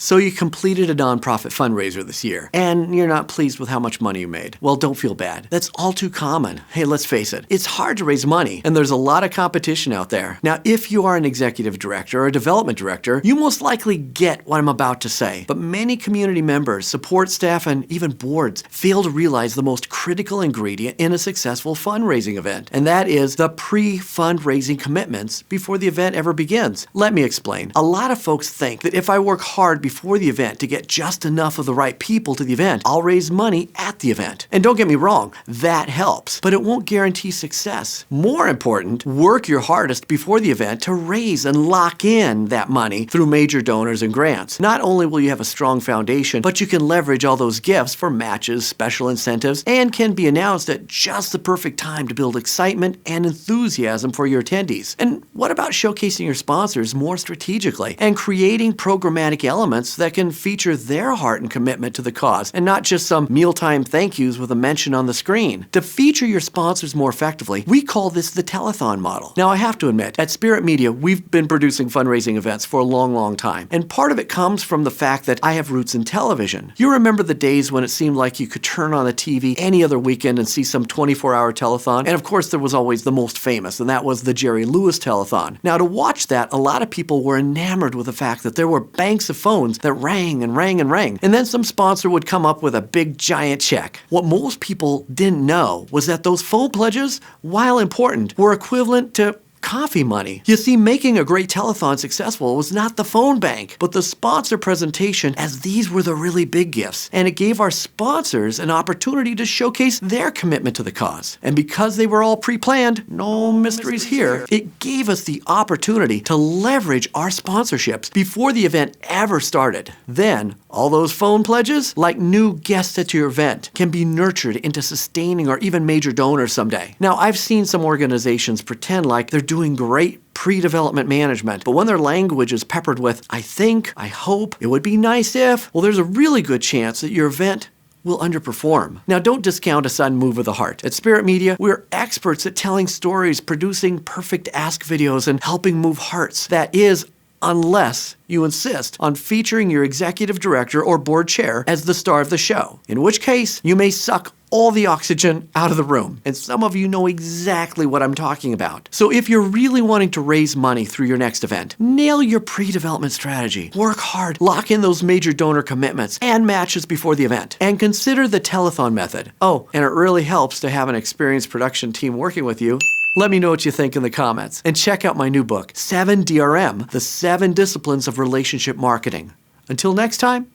So you completed a nonprofit fundraiser this year, and you're not pleased with how much money you made. Well, don't feel bad. That's all too common. Hey, let's face it, it's hard to raise money, and there's a lot of competition out there. Now, if you are an executive director or a development director, you most likely get what I'm about to say. But many community members, support staff, and even boards fail to realize the most critical ingredient in a successful fundraising event, and that is the pre-fundraising commitments before the event ever begins. Let me explain. A lot of folks think that if I work hard before the event to get just enough of the right people to the event, I'll raise money at the event. And don't get me wrong, that helps, but it won't guarantee success. More important, work your hardest before the event to raise and lock in that money through major donors and grants. Not only will you have a strong foundation, but you can leverage all those gifts for matches, special incentives, and can be announced at just the perfect time to build excitement and enthusiasm for your attendees. And what about showcasing your sponsors more strategically and creating programmatic elements that can feature their heart and commitment to the cause, and not just some mealtime thank yous with a mention on the screen? To feature your sponsors more effectively, we call this the Telethon Model. Now, I have to admit, at Spirit Media, we've been producing fundraising events for a long time, and part of it comes from the fact that I have roots in television. You remember the days when it seemed like you could turn on the TV any other weekend and see some 24-hour telethon, and of course there was always the most famous, and that was the Jerry Lewis telethon. Now, to watch that, a lot of people were enamored with the fact that there were banks of phones that rang and rang and rang, and then some sponsor would come up with a big giant check. What most people didn't know was that those phone pledges, while important, were equivalent to coffee money. You see, making a great telethon successful was not the phone bank, but the sponsor presentation, as these were the really big gifts. And it gave our sponsors an opportunity to showcase their commitment to the cause. And because they were all pre-planned, no mysteries here, it gave us the opportunity to leverage our sponsorships before the event ever started. Then, all those phone pledges, like new guests at your event, can be nurtured into sustaining or even major donors someday. Now, I've seen some organizations pretend like they're doing great pre-development management, but when their language is peppered with, I think, I hope, it would be nice if, well, there's a really good chance that your event will underperform. Now, don't discount a sudden move of the heart. At Spirit Media, we're experts at telling stories, producing perfect ask videos, and helping move hearts. That is, unless you insist on featuring your executive director or board chair as the star of the show, in which case you may suck all the oxygen out of the room. And some of you know exactly what I'm talking about. So if you're really wanting to raise money through your next event, nail your pre-development strategy. Work hard, lock in those major donor commitments and matches before the event, and consider the telethon method. Oh, and it really helps to have an experienced production team working with you. Let me know what you think in the comments. And check out my new book, 7DRM, The 7 Disciplines of Relationship Marketing. Until next time,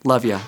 love ya.